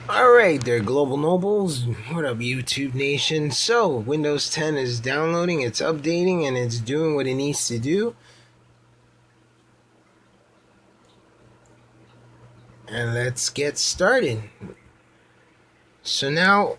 Alright there, Global Nobles. What up, YouTube Nation? So, Windows 10 is downloading, it's updating, and it's doing what it needs to do. And let's get started. So now,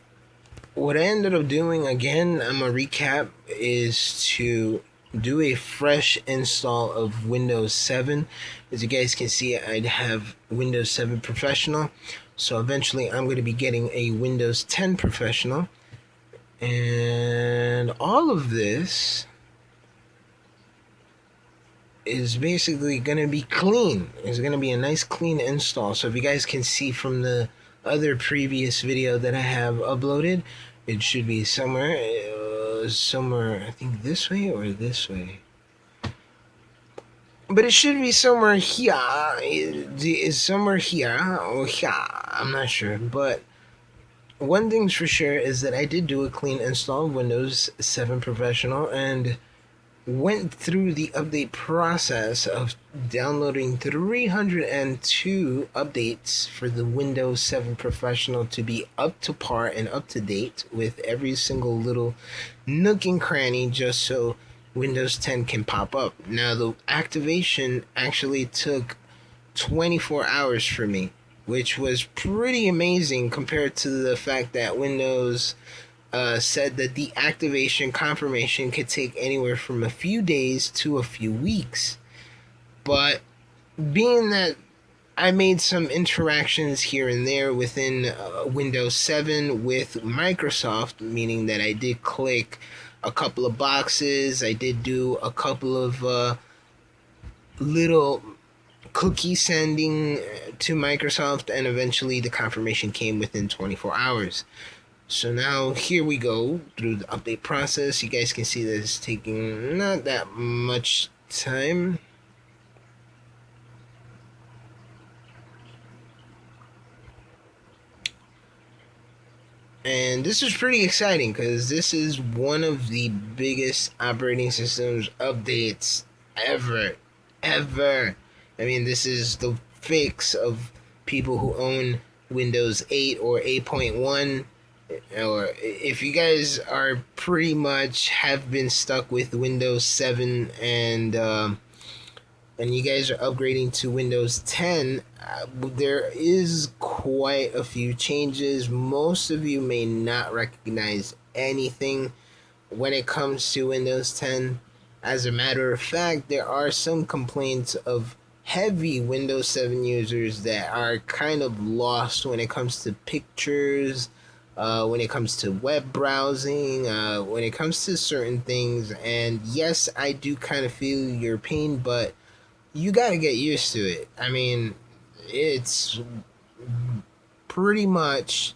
what I ended up doing, again, I'm going to recap, is to do a fresh install of Windows 7. As you guys can see, I have Windows 7 Professional. So eventually I'm going to be getting a Windows 10 Professional. And all of this is basically going to be clean. It's going to be a nice clean install. So if you guys can see from the other previous video that I have uploaded, it should be somewhere, I think this way or this way. But it should be somewhere here. It's somewhere here or here. I'm not sure. But one thing's for sure is that I did do a clean install of Windows 7 Professional and went through the update process of downloading 302 updates for the Windows 7 Professional to be up to par and up to date with every single little nook and cranny, just so Windows 10 can pop up. Now, the activation actually took 24 hours for me, which was pretty amazing compared to the fact that Windows said that the activation confirmation could take anywhere from a few days to a few weeks. But being that I made some interactions here and there within Windows 7 with Microsoft, meaning that I did click a couple of boxes, I did do a couple of little cookie sending to Microsoft, and eventually the confirmation came within 24 hours. So now here we go through the update process. You guys can see that it's taking not that much time. And this is pretty exciting because this is one of the biggest operating systems updates ever. I mean, this is the fix of people who own Windows 8 or 8.1. Or if you guys are pretty much have been stuck with Windows 7 and you guys are upgrading to Windows 10, there is quite a few changes. Most of you may not recognize anything when it comes to Windows 10. As a matter of fact, there are some complaints of heavy Windows 7 users that are kind of lost when it comes to pictures, when it comes to web browsing, when it comes to certain things. And yes, I do kind of feel your pain, but you gotta get used to it. I mean, it's pretty much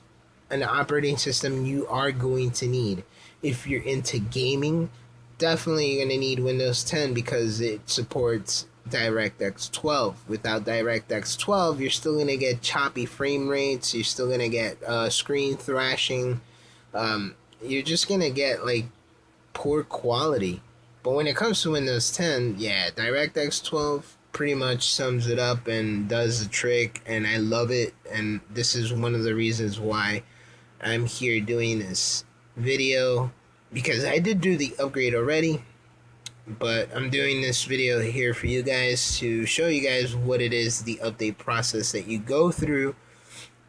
an operating system you are going to need. If you're into gaming, definitely you're going to need Windows 10 because it supports DirectX 12. Without DirectX 12, you're still going to get choppy frame rates, you're still going to get screen thrashing, you're just going to get like poor quality. But when it comes to Windows 10, yeah, DirectX 12 pretty much sums it up and does the trick, and I love it. And this is one of the reasons why I'm here doing this video, because I did do the upgrade already, but I'm doing this video here for you guys to show you guys what it is, the update process that you go through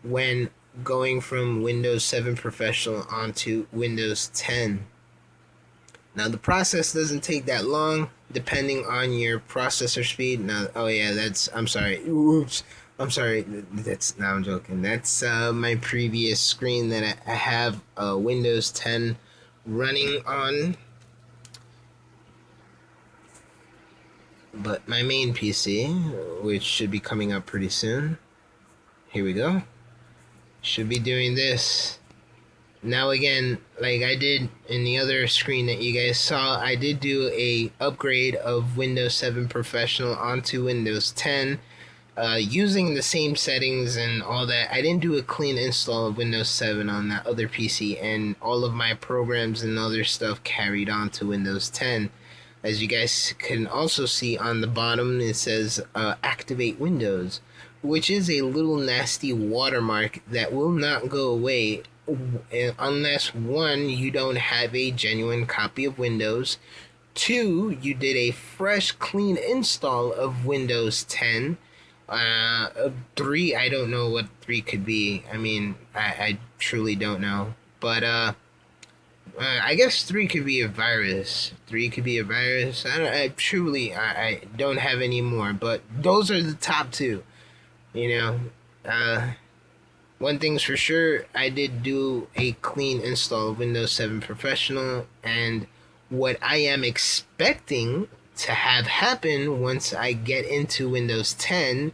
when going from Windows 7 Professional onto Windows 10. Now, the process doesn't take that long, depending on your processor speed. Now, oh yeah, I'm sorry. Oops. I'm sorry. Now I'm joking. That's my previous screen that I have Windows 10 running on. But my main PC, which should be coming up pretty soon. Here we go. Should be doing this. Now again, like I did in the other screen that you guys saw, I did do a upgrade of Windows 7 Professional onto Windows 10 using the same settings and all that. I didn't do a clean install of Windows 7 on that other PC, and all of my programs and other stuff carried on to Windows 10. As you guys can also see on the bottom, it says activate Windows. which is a little nasty watermark that will not go away unless one, you don't have a genuine copy of Windows, two, you did a fresh, clean install of Windows 10. Three, I don't know what three could be. I mean, I truly don't know. But I guess three could be a virus. Three could be a virus. I don't have any more. But those are the top two. You know, uh, one thing's for sure, I did do a clean install of Windows 7 Professional, and what I am expecting to have happen once I get into Windows 10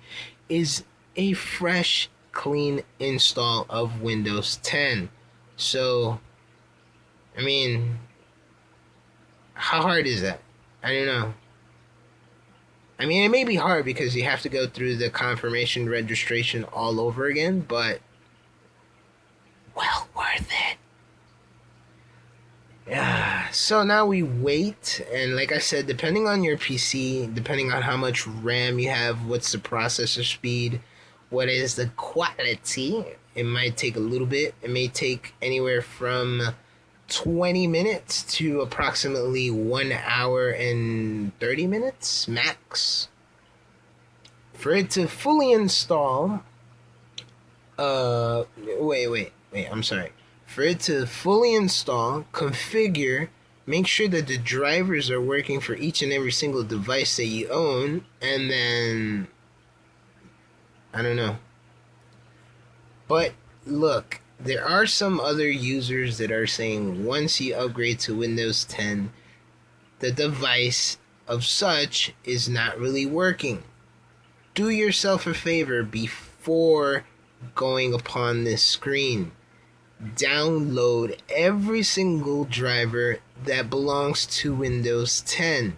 is a fresh, clean install of Windows 10. So, I mean, how hard is that? I don't know. I mean, it may be hard because you have to go through the confirmation registration all over again, but well worth it. Yeah. So now we wait, and like I said, depending on your PC, depending on how much RAM you have, what's the processor speed, what is the quality, it might take a little bit. It may take anywhere from 20 minutes to approximately 1 hour and 30 minutes max for it to fully install. Wait, I'm sorry. For it to fully install, configure, make sure that the drivers are working for each and every single device that you own, and then I don't know. But look, there are some other users that are saying once you upgrade to Windows 10, the device of such is not really working. Do yourself a favor before going upon this screen. Download every single driver that belongs to Windows 10.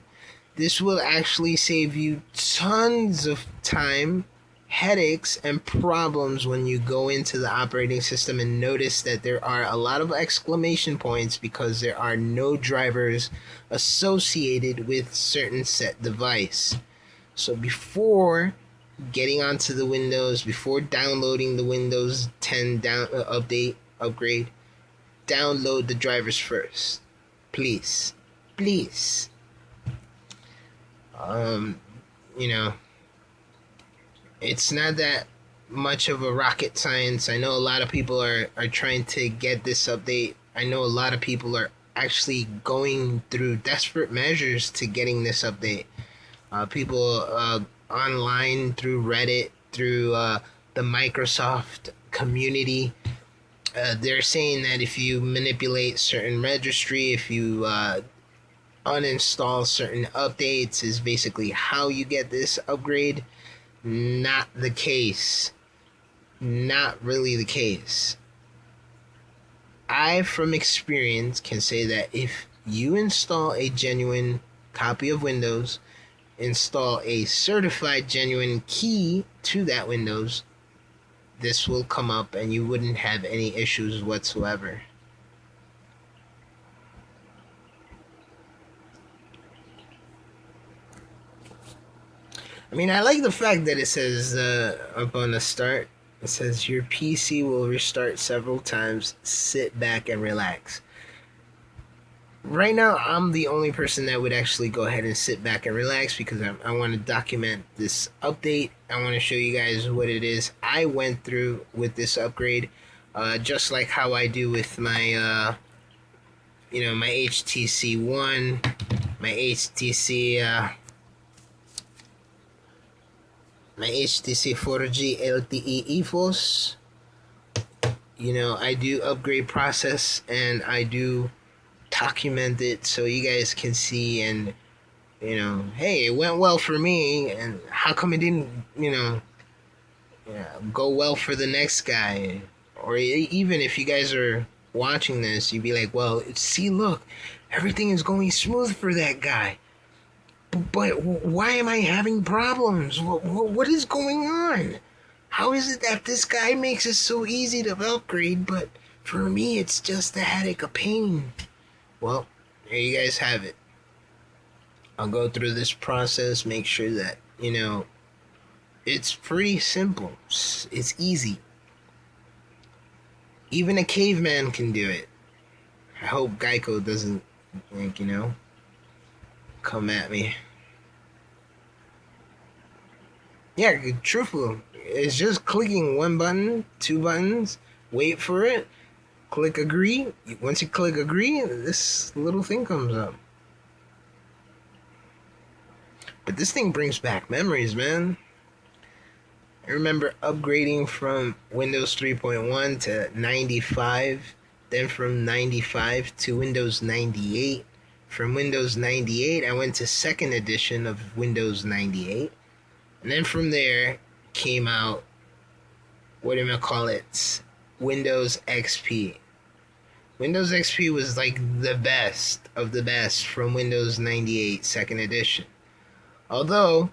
This will actually save you tons of time, headaches, and problems when you go into the operating system and notice that there are a lot of exclamation points because there are no drivers associated with certain set device. So before getting onto the Windows, before downloading the Windows 10 upgrade, download the drivers first. Please. Please. You know, it's not that much of a rocket science. I know a lot of people are trying to get this update. I know a lot of people are actually going through desperate measures to getting this update. People online, through Reddit, through the Microsoft community, they're saying that if you manipulate certain registry, if you uninstall certain updates, is basically how you get this upgrade. Not the case. Not really the case. I, from experience, can say that if you install a genuine copy of Windows, install a certified genuine key to that Windows, this will come up and you wouldn't have any issues whatsoever. I mean, I like the fact that it says up on the start, it says your PC will restart several times. Sit back and relax. Right now, I'm the only person that would actually go ahead and sit back and relax because I want to document this update. I want to show you guys what it is I went through with this upgrade, just like how I do with my, my HTC One, my HTC 4G LTE EVOS. I do upgrade process and I do document it so you guys can see, and hey, it went well for me, and how come it didn't go well for the next guy? Or even if you guys are watching this, you'd be like, well, see, look, everything is going smooth for that guy, but why am I having problems? What is going on? How is it that this guy makes it so easy to upgrade, but for me it's just a headache, a pain? Well, there you guys have it. I'll go through this process, make sure that, It's pretty simple. It's easy. Even a caveman can do it. I hope Geico doesn't, like, come at me. Yeah, truthful. It's just clicking one button, two buttons, wait for it, click agree. Once you click agree, this little thing comes up. But this thing brings back memories, man. I remember upgrading from Windows 3.1 to 95, then from 95 to Windows 98. From Windows 98, I went to second edition of Windows 98. And then from there came out, what do I call it? Windows XP. Windows XP was like the best of the best from Windows 98 second edition. Although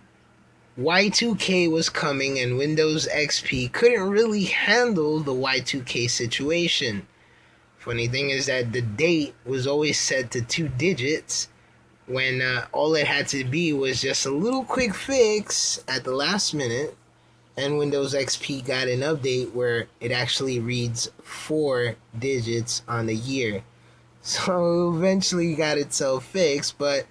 Y2K was coming and Windows XP couldn't really handle the Y2K situation. Funny thing is that the date was always set to 2 digits when all it had to be was just a little quick fix at the last minute, and Windows XP got an update where it actually reads 4 digits on the year. So eventually got itself fixed, but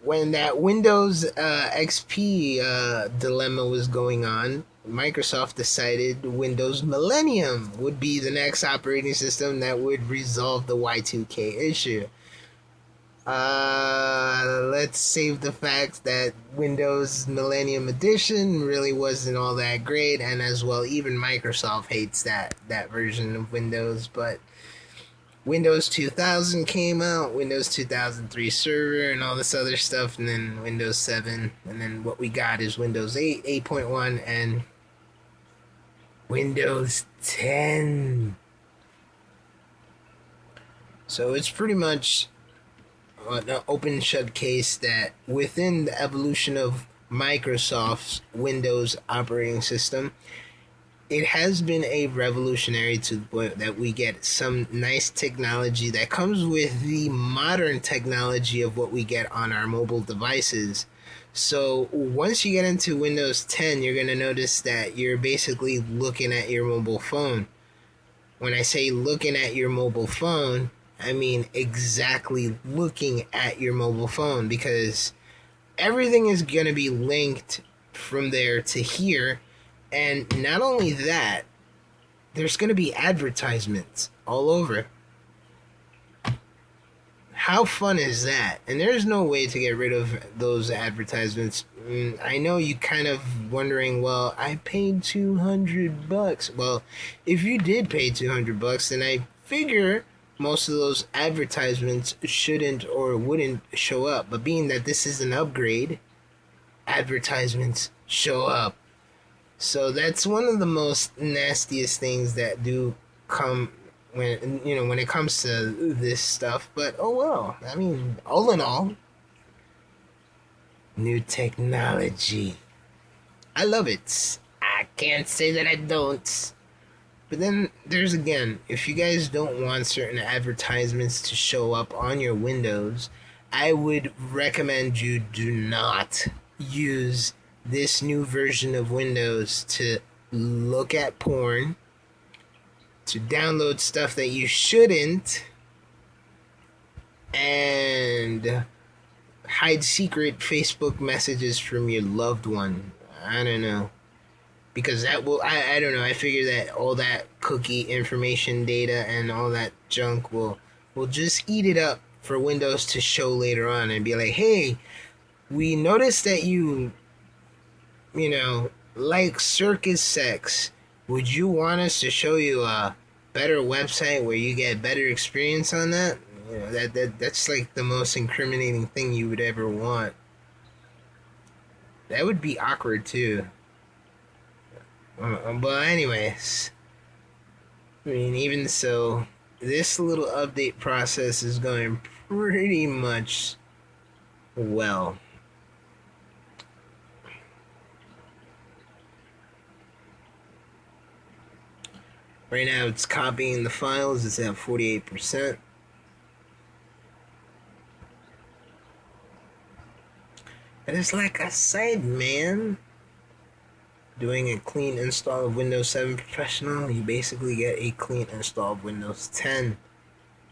when that Windows XP dilemma was going on, Microsoft decided Windows Millennium would be the next operating system that would resolve the Y2K issue. Let's save the fact that Windows Millennium Edition really wasn't all that great, and as well, even Microsoft hates that version of Windows. But Windows 2000 came out, Windows 2003 Server, and all this other stuff, and then Windows 7, and then what we got is Windows 8, 8.1, and Windows 10. So it's pretty much an open shut case that within the evolution of Microsoft's Windows operating system, it has been a revolutionary to the point that we get some nice technology that comes with the modern technology of what we get on our mobile devices. So once you get into Windows 10, you're going to notice that you're basically looking at your mobile phone. When I say looking at your mobile phone, I mean exactly looking at your mobile phone, because everything is going to be linked from there to here. And not only that, there's going to be advertisements all over. How fun is that? And there's no way to get rid of those advertisements. I know you kind of wondering, well, I paid $200. Well, if you did pay $200, then I figure most of those advertisements shouldn't or wouldn't show up. But being that this is an upgrade, advertisements show up. So that's one of the most nastiest things that do come when it comes to this stuff. But oh well. I mean, all in all, new technology. I love it. I can't say that I don't. But then there's again, if you guys don't want certain advertisements to show up on your windows, I would recommend you do not use this new version of Windows to look at porn, to download stuff that you shouldn't, and hide secret Facebook messages from your loved one. I don't know. Because that will, I don't know, I figure that all that cookie information data and all that junk will just eat it up for Windows to show later on and be like, hey, we noticed that you like circus sex. Would you want us to show you a better website where you get better experience on that? That's like the most incriminating thing you would ever want. That would be awkward too. But anyways, I mean, even so, this little update process is going pretty much well. Right now it's copying the files, it's at 48%. And it's like I said, man, doing a clean install of Windows 7 Professional, you basically get a clean install of Windows 10.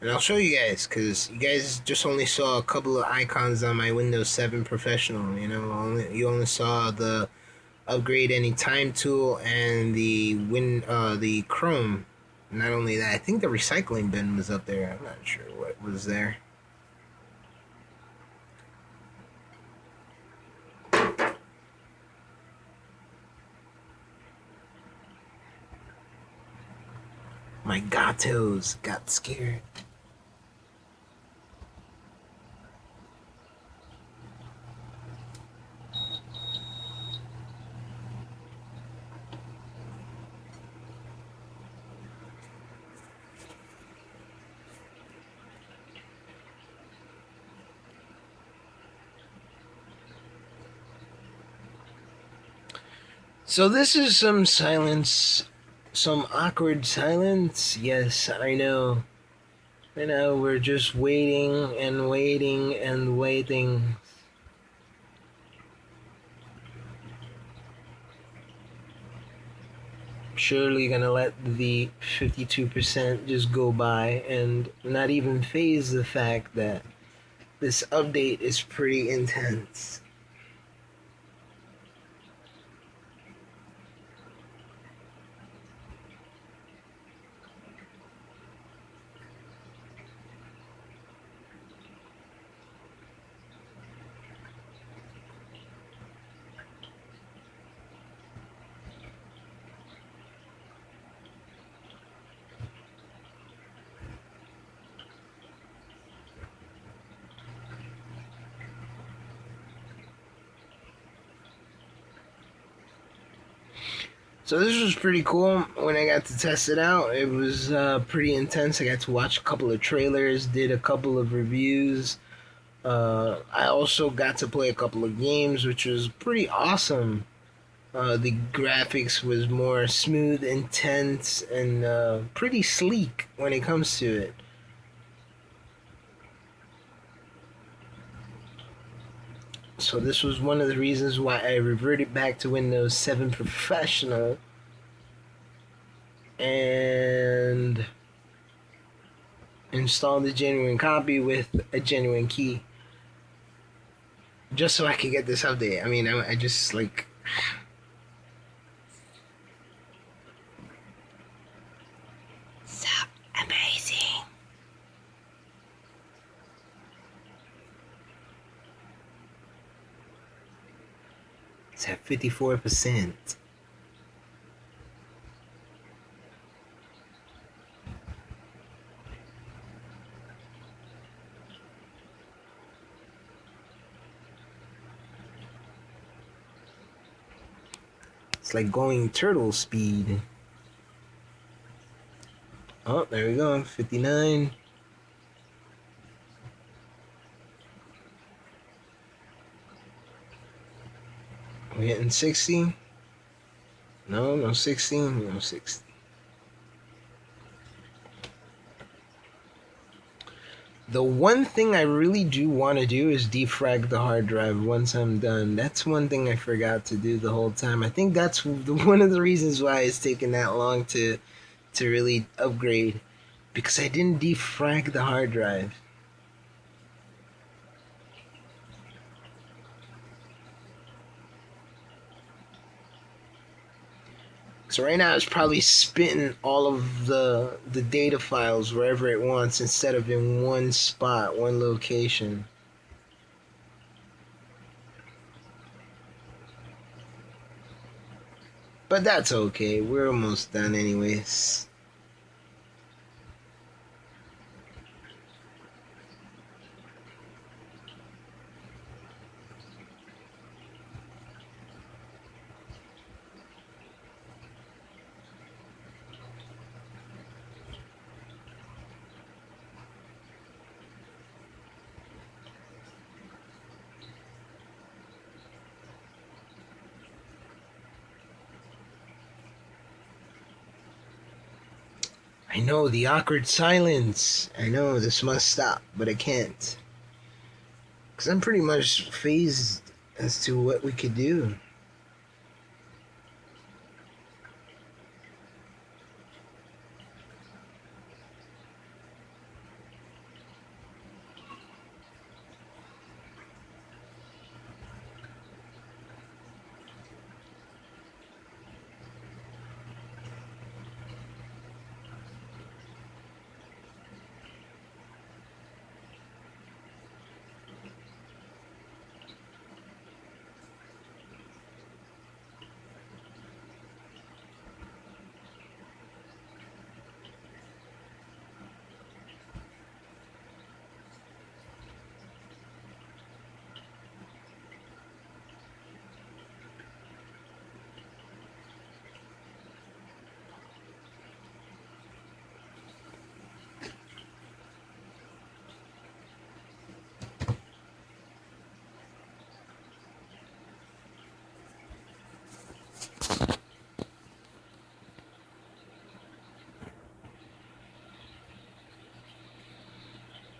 And I'll show you guys, because you guys just only saw a couple of icons on my Windows 7 Professional. You only saw the upgrade anytime tool and the Chrome. Not only that, I think the recycling bin was up there. I'm not sure what was there. My gatos got scared. So this is some silence, some awkward silence. Yes, I know. I know, we're just waiting and waiting and waiting. Surely gonna let the 52% just go by and not even phase the fact that this update is pretty intense. So this was pretty cool when I got to test it out. It was pretty intense. I got to watch a couple of trailers, did a couple of reviews. I also got to play a couple of games, which was pretty awesome. The graphics was more smooth, intense, and pretty sleek when it comes to it. So this was one of the reasons why I reverted back to Windows 7 Professional and installed a genuine copy with a genuine key, just so I could get this update. I mean, I just like... so amazing. It's at 54%. It's like going turtle speed. Oh, there we go. 59. We're hitting 60. No 16. No 60. The one thing I really do want to do is defrag the hard drive once I'm done. That's one thing I forgot to do the whole time. I think that's one of the reasons why it's taken that long to really upgrade, because I didn't defrag the hard drive. So right now it's probably spitting all of the data files wherever it wants instead of in one spot, one location. But that's okay. We're almost done anyways. I know, the awkward silence. I know this must stop, but I can't. Because I'm pretty much phased as to what we could do.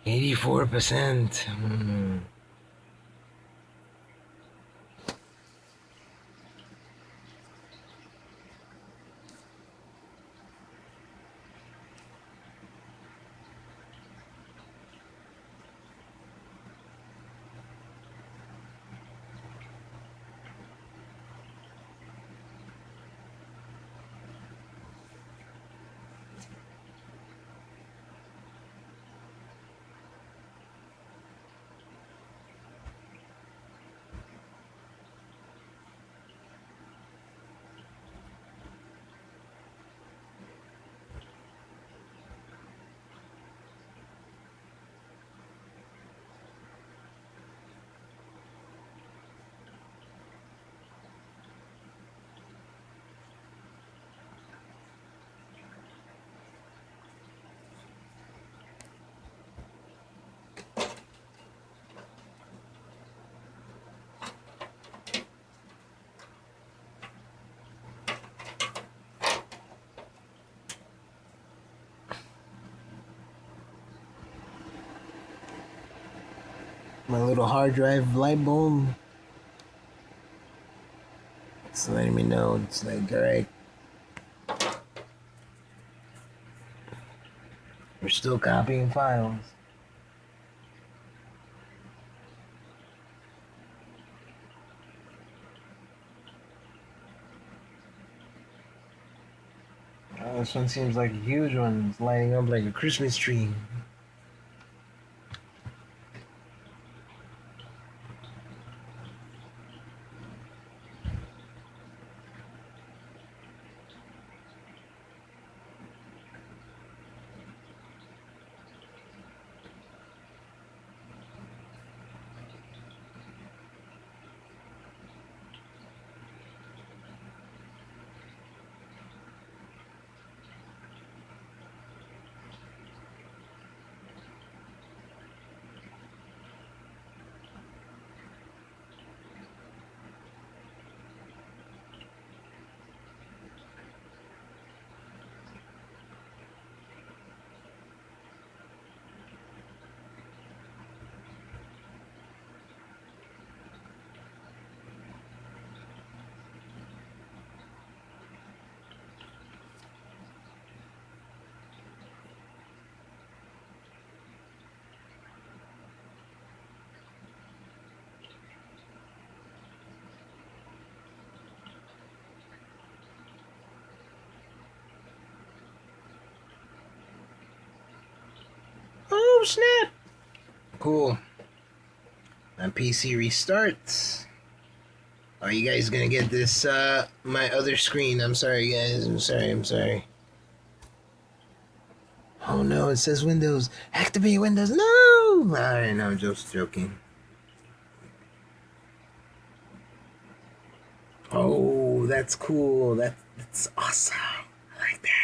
84%. My little hard drive light bulb. It's letting me know. It's like, alright, we're still copying files. Oh, this one seems like a huge one. It's lighting up like a Christmas tree. Oh, snap! Cool. My PC restarts. Are you guys gonna get this, my other screen? I'm sorry, guys. I'm sorry. Oh no, it says Windows. Activate Windows. No! Alright, no, I'm just joking. Oh, that's cool. That's awesome. I like that.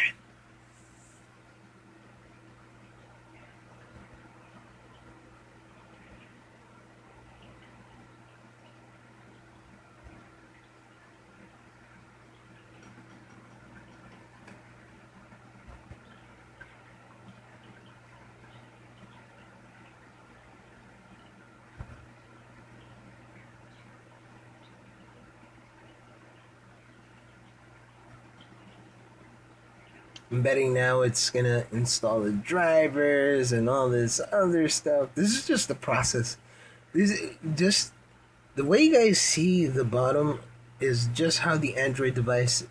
I'm betting now it's gonna install the drivers and all this other stuff. This is just the process. This is just the way you guys see the bottom is just how the Android device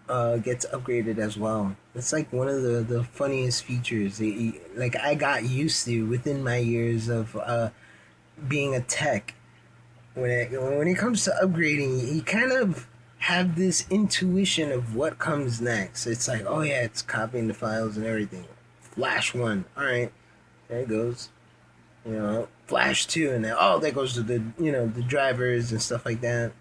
gets upgraded as well. It's like one of the funniest features. Like I got used to within my years of being a tech. When it comes to upgrading, you kind of have this intuition of what comes next. It's like, oh yeah, it's copying the files and everything. Flash one, all right, there it goes. You know, Flash two, and then oh, there goes to the drivers and stuff like that.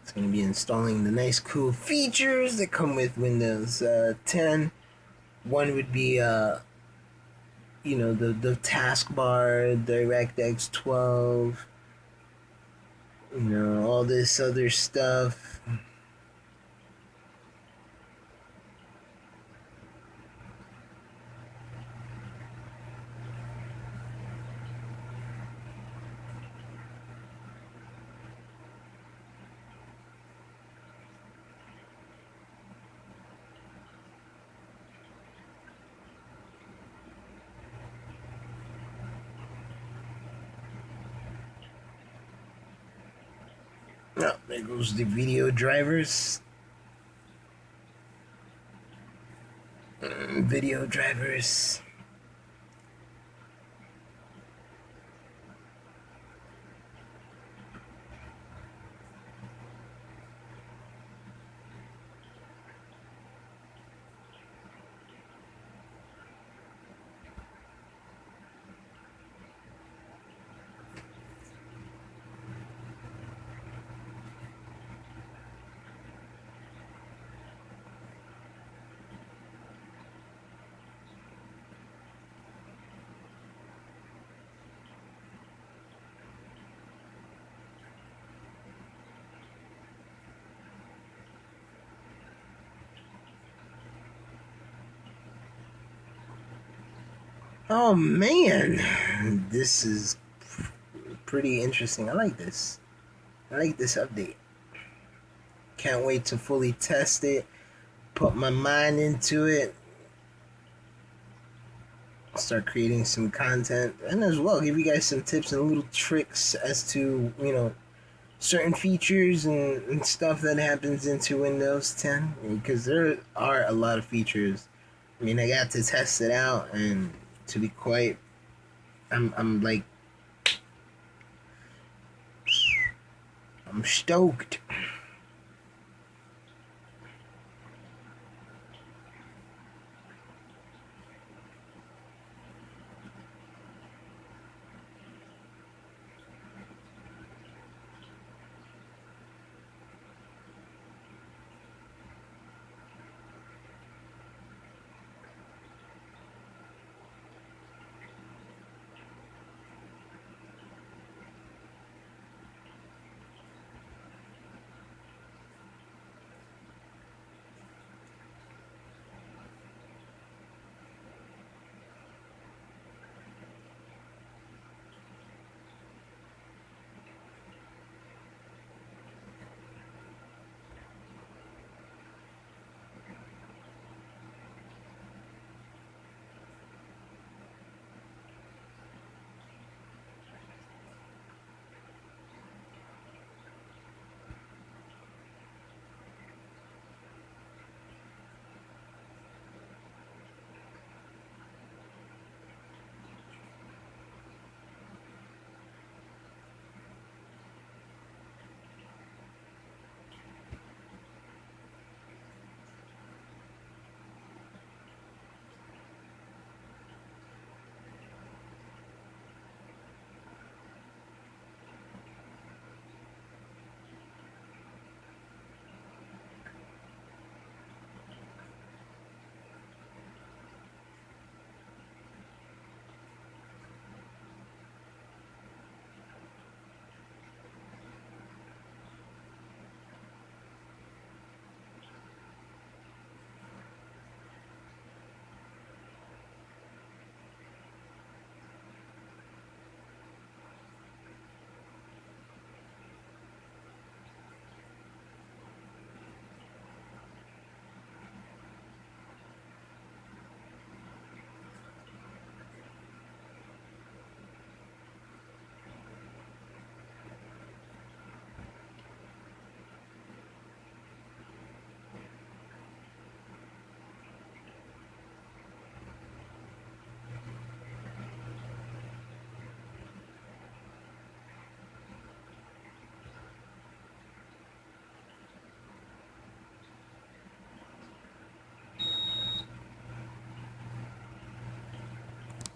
It's going to be installing the nice cool features that come with Windows 10. One would be the taskbar, DirectX 12, all this other stuff. Oh, there goes the video drivers. Video drivers. Oh man, this is pretty interesting. I like this. I like this update. Can't wait to fully test it, put my mind into it, start creating some content, and as well give you guys some tips and little tricks as to, certain features and stuff that happens into Windows 10, because there are a lot of features. I mean, I got to test it out, and to be quite, I'm like, I'm stoked.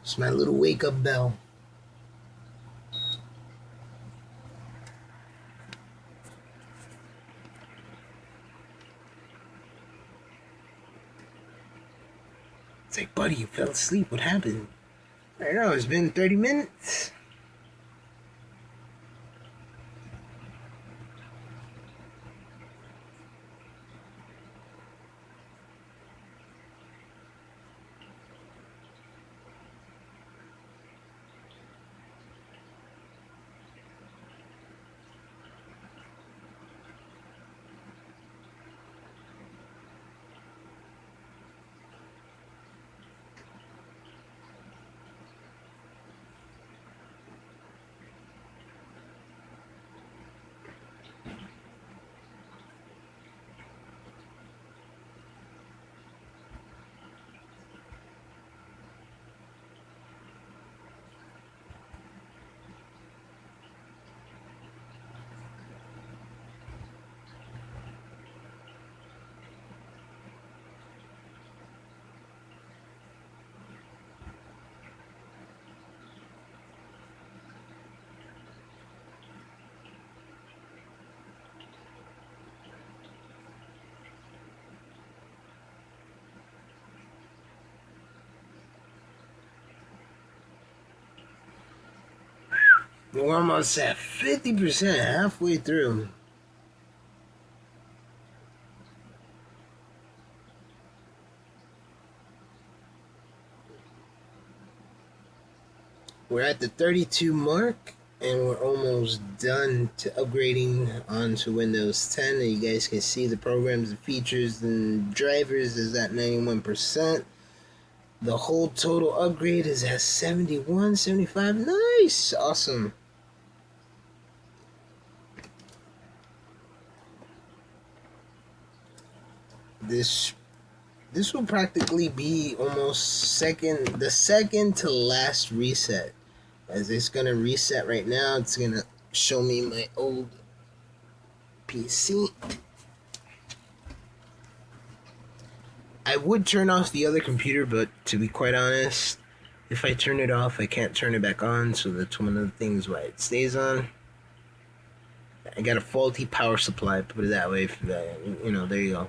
It's my little wake up bell. It's like, buddy, you fell asleep. What happened? I don't know. It's been 30 minutes. We're almost at 50%, halfway through. We're at the 32 mark, and we're almost done to upgrading onto Windows 10. And you guys can see the programs, the features, and drivers is at 91%. The whole total upgrade is at 71, 75. Nice, awesome. This this will practically be almost the second to last reset. As it's gonna reset right now, it's gonna show me my old PC. I would turn off the other computer, but to be quite honest, if I turn it off, I can't turn it back on, so that's one of the things why it stays on. I got a faulty power supply, put it that way. For that, there you go.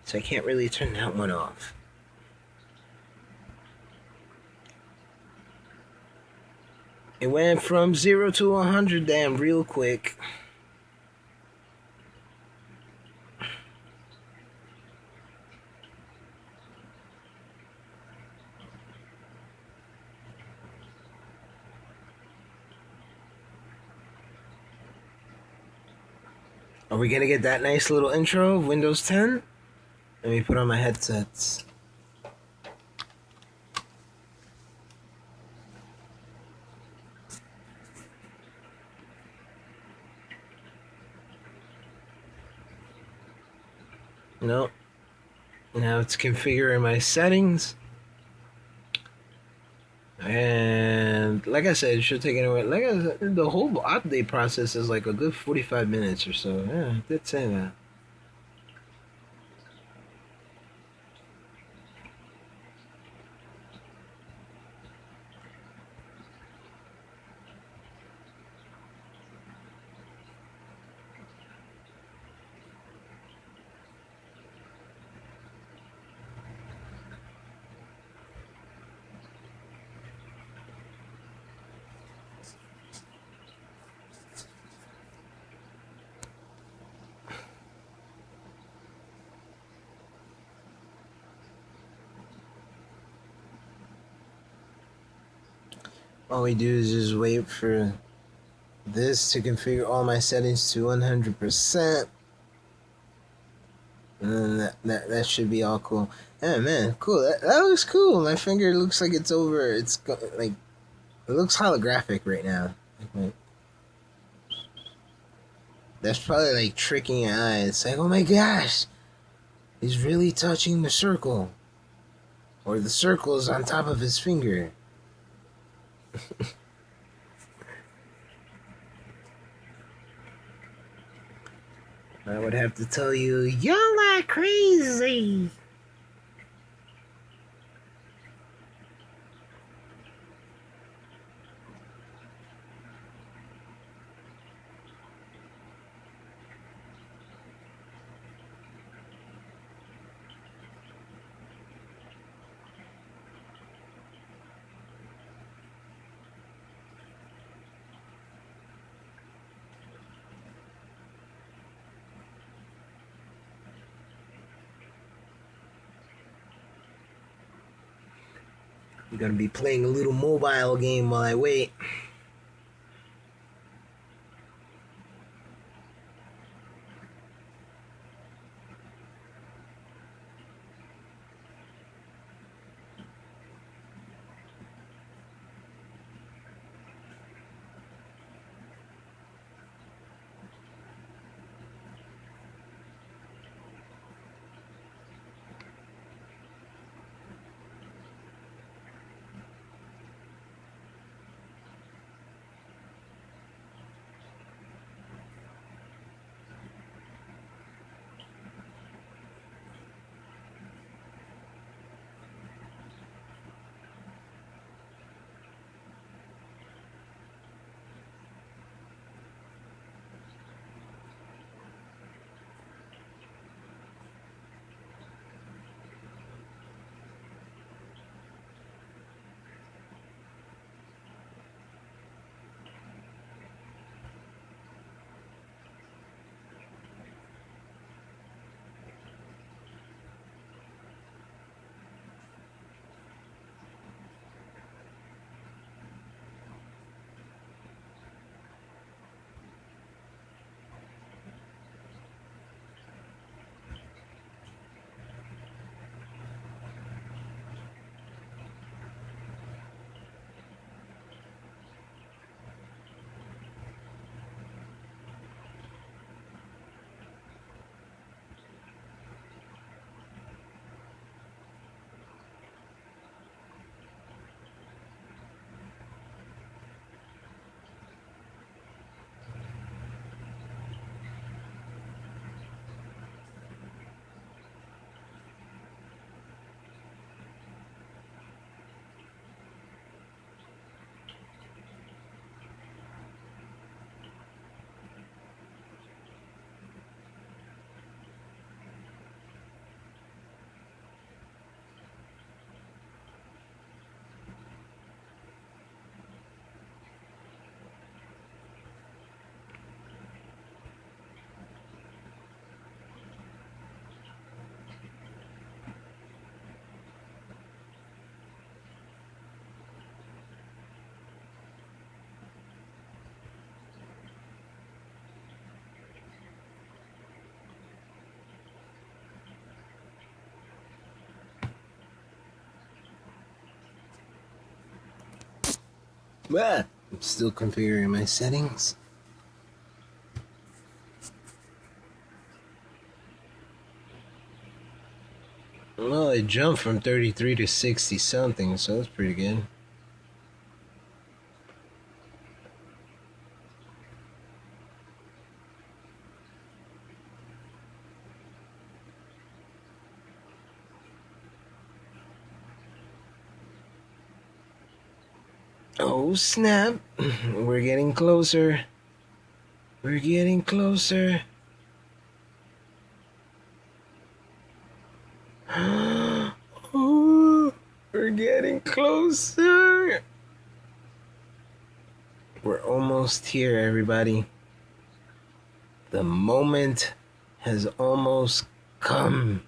So I can't really turn that one off. It went from 0 to 100 damn real quick. Are we gonna get that nice little intro of Windows 10? Let me put on my headsets. Nope. Now it's configuring my settings. And like I said, it should take anywhere. Like I said, the whole update process is like a good 45 minutes or so. Yeah, I did say that. All we do is just wait for this to configure all my settings to 100%. And then that should be all cool. Yeah, man, cool. That looks cool. My finger looks like it's over. Like, it looks holographic right now. Like, that's probably like tricking your eye. It's like, oh my gosh, he's really touching the circle. Or the circle is on top of his finger. I would have to tell you, you're not crazy. I'm gonna be playing a little mobile game while I wait. Well, I'm still configuring my settings. Well, it jumped from 33 to 60 something, so that's pretty good. Oh snap, we're getting closer. We're getting closer. Oh, we're getting closer. We're almost here, everybody. The moment has almost come.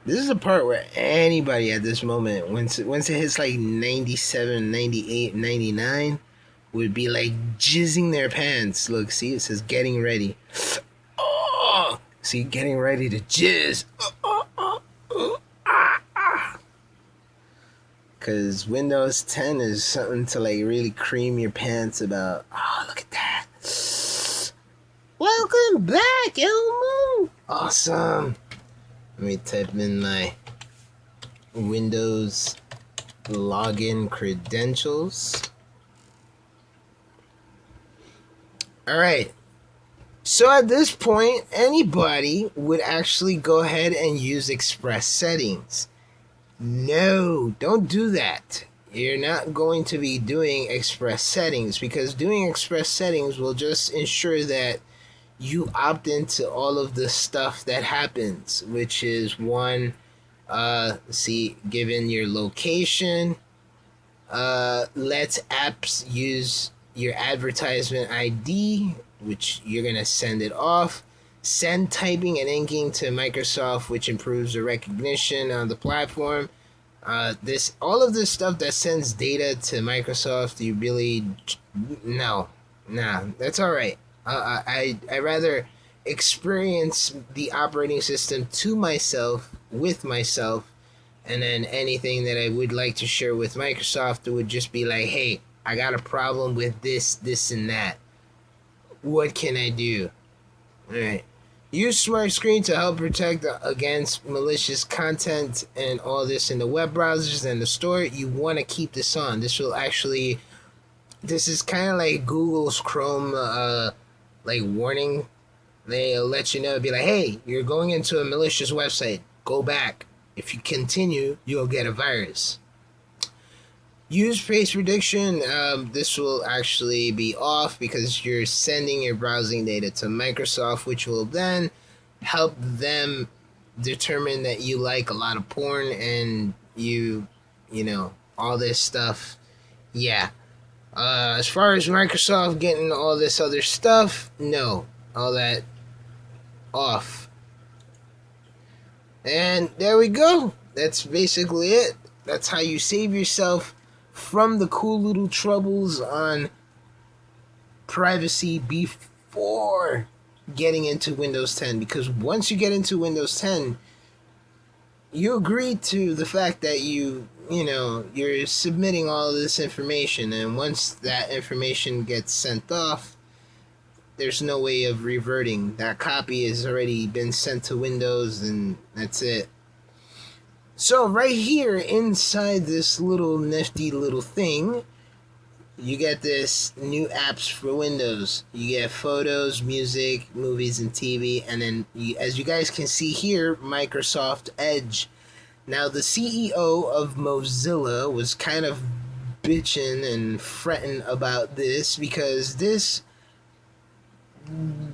This is the part where anybody at this moment, once it hits like 97, 98, 99, would be like jizzing their pants. Look, see, it says getting ready. Oh, see, getting ready to jizz. Because Windows 10 is something to like really cream your pants about. Oh, look at that. Welcome back, Elmo. Awesome. Let me type in my Windows login credentials. Alright. So at this point, anybody would actually go ahead and use Express settings. No, don't do that. You're not going to be doing Express settings, because doing Express settings will just ensure that you opt into all of the stuff that happens, which is one, given your location, lets apps use your advertisement ID, which you're gonna send it off. Send typing and inking to Microsoft, which improves the recognition on the platform. All of this stuff that sends data to Microsoft, you really that's all right. I rather experience the operating system to myself, with myself, and then anything that I would like to share with Microsoft would just be like, hey, I got a problem with this, and that. What can I do? Alright. Use Smart Screen to help protect against malicious content and all this in the web browsers and the store. You want to keep this on. This is kind of like Google's Chrome like warning. They'll let you know, be like, hey, you're going into a malicious website. Go back. If you continue, you'll get a virus. Use face prediction. This will actually be off because you're sending your browsing data to Microsoft, which will then help them determine that you like a lot of porn and you know, all this stuff. Yeah. As far as Microsoft getting all this other stuff, no. All that off. And there we go. That's basically it. That's how you save yourself from the cool little troubles on privacy before getting into Windows 10. Because once you get into Windows 10, you agree to the fact that you're submitting all of this information, and once that information gets sent off, there's no way of reverting. That copy has already been sent to Windows, and that's it. So right here inside this little nifty little thing, you get this new apps for Windows. You get photos, music, movies, and TV, and then as you guys can see here, Microsoft Edge. Now the CEO of Mozilla was kind of bitching and fretting about this because this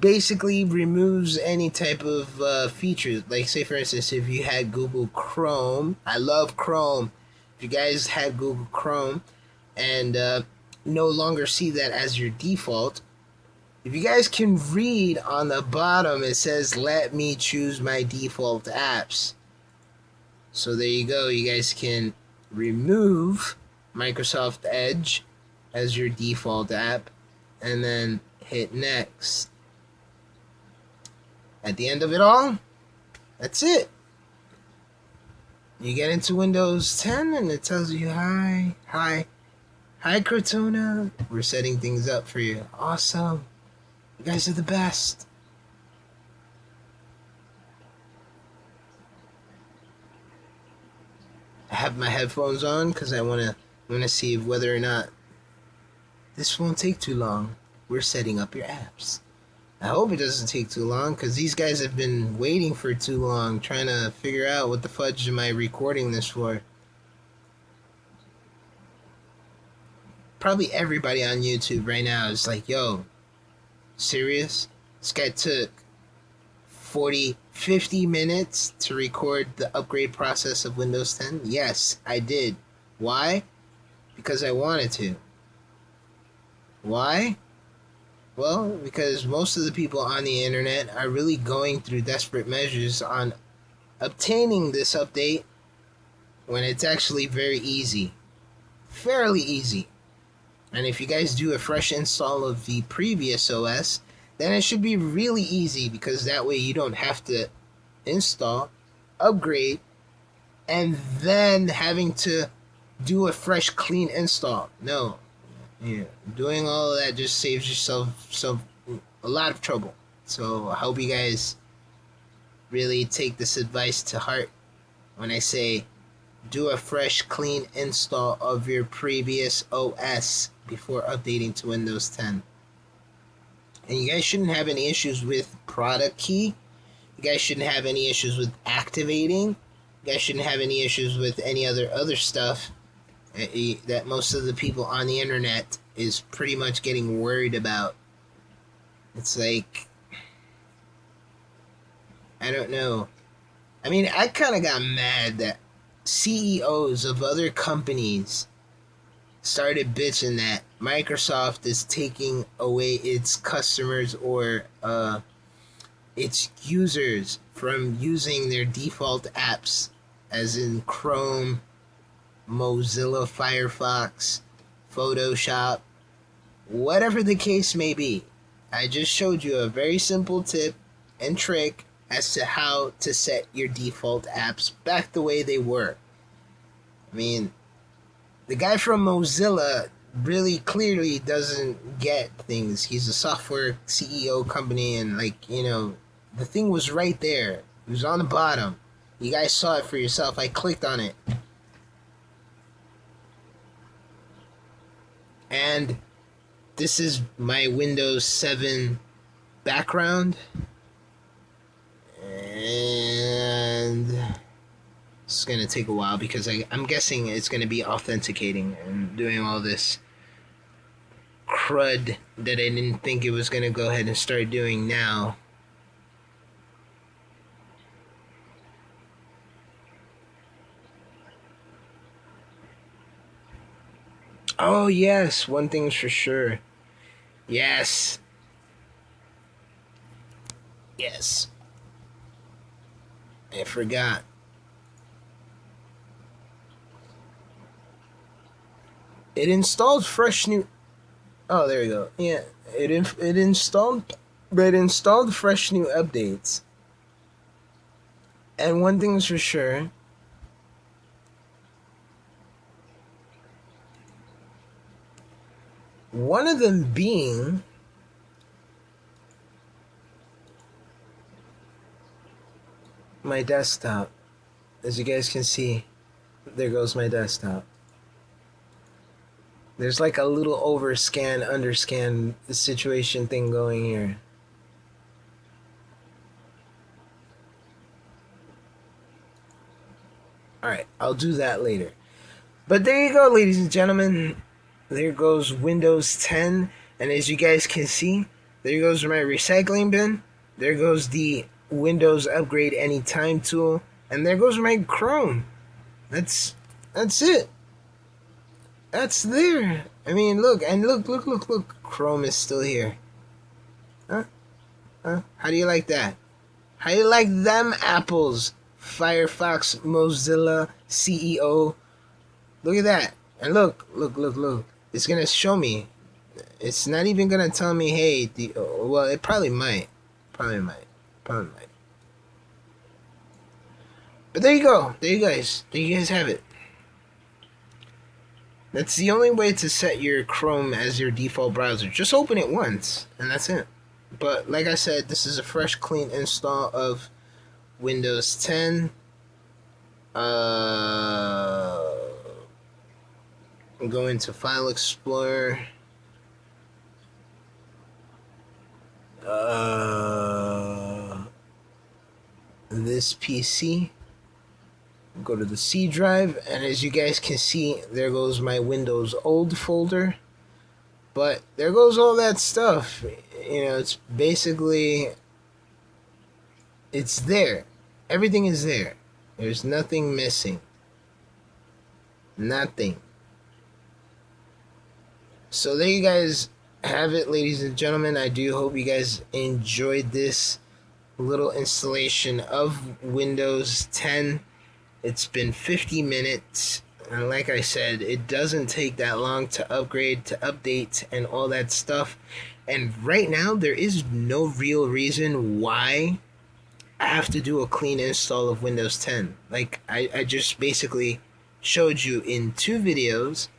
basically removes any type of features. Like, say for instance, if you had Google Chrome, I love Chrome. If you guys had Google Chrome and no longer see that as your default, if you guys can read on the bottom, it says let me choose my default apps. So there you go. You guys can remove Microsoft Edge as your default app and then hit next. At the end of it all, That's it. You get into Windows 10 and it tells you, hi, Cortona. We're setting things up for you. Awesome. You guys are the best. I have my headphones on because I want to see whether or not this won't take too long. We're setting up your apps. I hope it doesn't take too long because these guys have been waiting for too long trying to figure out what the fudge am I recording this for. Probably everybody on YouTube right now is like, yo, serious? This guy took 50 minutes to record the upgrade process of Windows 10? Yes, I did. Why? Because I wanted to. Why? Well, because most of the people on the internet are really going through desperate measures on obtaining this update when it's actually very easy. Fairly easy. And if you guys do a fresh install of the previous OS, then it should be really easy because that way you don't have to install, upgrade, and then having to do a fresh clean install. No. Yeah. Doing all of that just saves yourself a lot of trouble. So I hope you guys really take this advice to heart when I say do a fresh clean install of your previous OS before updating to Windows 10. And you guys shouldn't have any issues with product key. You guys shouldn't have any issues with activating. You guys shouldn't have any issues with any other stuff that most of the people on the internet is pretty much getting worried about. It's like, I don't know. I mean, I kind of got mad that CEOs of other companies started bitching that Microsoft is taking away its customers or its users from using their default apps, as in Chrome, Mozilla Firefox, Photoshop, whatever the case may be. I just showed you a very simple tip and trick as to how to set your default apps back the way they were. I mean, the guy from Mozilla really clearly doesn't get things. He's a software CEO company, and the thing was right there. It was on the bottom. You guys saw it for yourself. I clicked on it. And this is my Windows 7 background. And it's going to take a while because I'm guessing it's going to be authenticating and doing all this crud that I didn't think it was going to go ahead and start doing now. Oh, yes, one thing's for sure. Yes. Yes. I forgot. It installed fresh new... Oh, there you go. Yeah, it installed fresh new updates. And one thing's for sure. One of them being my desktop. As you guys can see, there goes my desktop. There's like a little overscan, underscan situation thing going here. Alright, I'll do that later. But there you go, ladies and gentlemen. There goes Windows 10. And as you guys can see, there goes my recycling bin. There goes the Windows Upgrade Anytime tool. And there goes my Chrome. That's it. That's there. I mean, look. Chrome is still here. Huh? How do you like that? How do you like them apples? Firefox, Mozilla CEO. Look at that. And look. It's going to show me. It's not even going to tell me, hey, well, it probably might. Probably might. But there you go. There you guys. There you guys have it. That's the only way to set your Chrome as your default browser. Just open it once, and that's it. But like I said, this is a fresh, clean install of Windows 10. I'm going to File Explorer. This PC. Go to the C drive, and as you guys can see, there goes my Windows old folder. But there goes all that stuff. You know, it's basically, it's there. Everything is there. There's nothing missing. Nothing. So there you guys have it, ladies and gentlemen. I do hope you guys enjoyed this little installation of Windows 10. It's been 50 minutes, and like I said, it doesn't take that long to upgrade, to update, and all that stuff. And right now, there is no real reason why I have to do a clean install of Windows 10. Like, I just basically showed you in 2 videos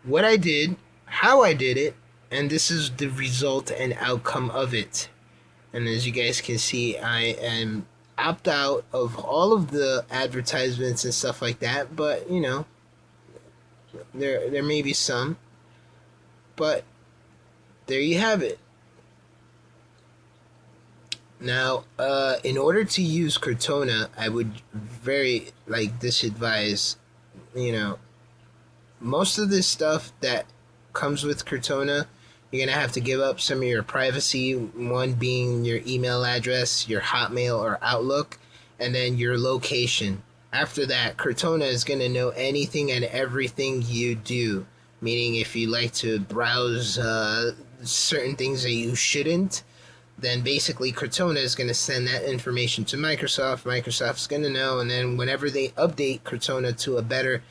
what I did, how I did it, and this is the result and outcome of it. And as you guys can see, I am opt out of all of the advertisements and stuff like that, but you know, there may be some, but there you have it. Now, in order to use Cortana, I would very disadvise, you know, most of this stuff that comes with Cortana, you're gonna have to give up some of your privacy, one being your email address, your Hotmail or Outlook, and then your location. After that, Cortana is gonna know anything and everything you do, meaning if you like to browse certain things that you shouldn't, then basically Cortana is going to send that information to Microsoft. Microsoft's going to know, and then whenever they update Cortana to a better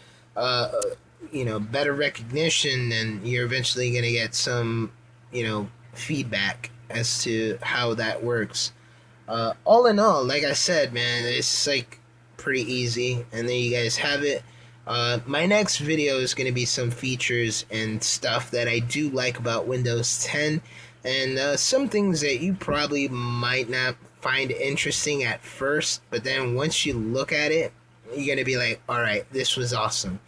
better recognition, then you're eventually going to get some, feedback as to how that works. All in all, like I said, man, it's pretty easy, and there you guys have it. My next video is going to be some features and stuff that I do like about Windows 10, and some things that you probably might not find interesting at first, but then once you look at it, you're going to be like, alright, this was awesome.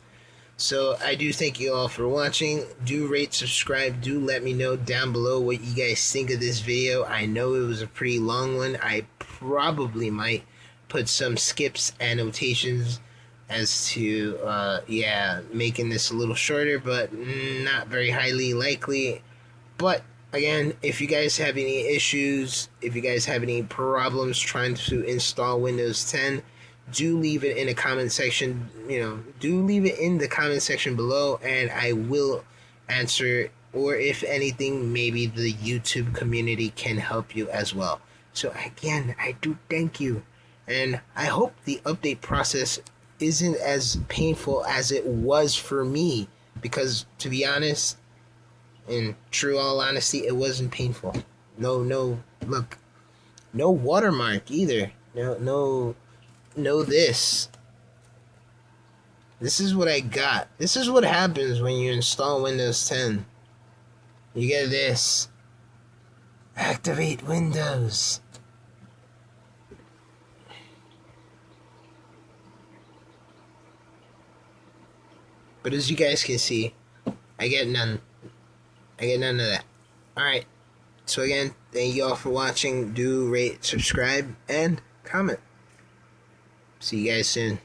So I do thank you all for watching. Do rate, subscribe, do let me know down below what you guys think of this video. I know it was a pretty long one. I probably might put some skips, annotations as to making this a little shorter, but not very highly likely. But again, if you guys have any issues, if you guys have any problems trying to install Windows 10, do leave it in the comment section. Do leave it in the comment section below, and I will answer, or if anything, maybe the YouTube community can help you as well. So again, I do thank you, and I hope the update process isn't as painful as it was for me, because to be honest, in true all honesty, it wasn't painful. No look, no watermark either. No this is what I got. This is what happens when you install Windows 10. You get this. Activate Windows. But as you guys can see, I get none of that. Alright. So again, thank you all for watching. Do rate, subscribe, and comment. See you guys soon.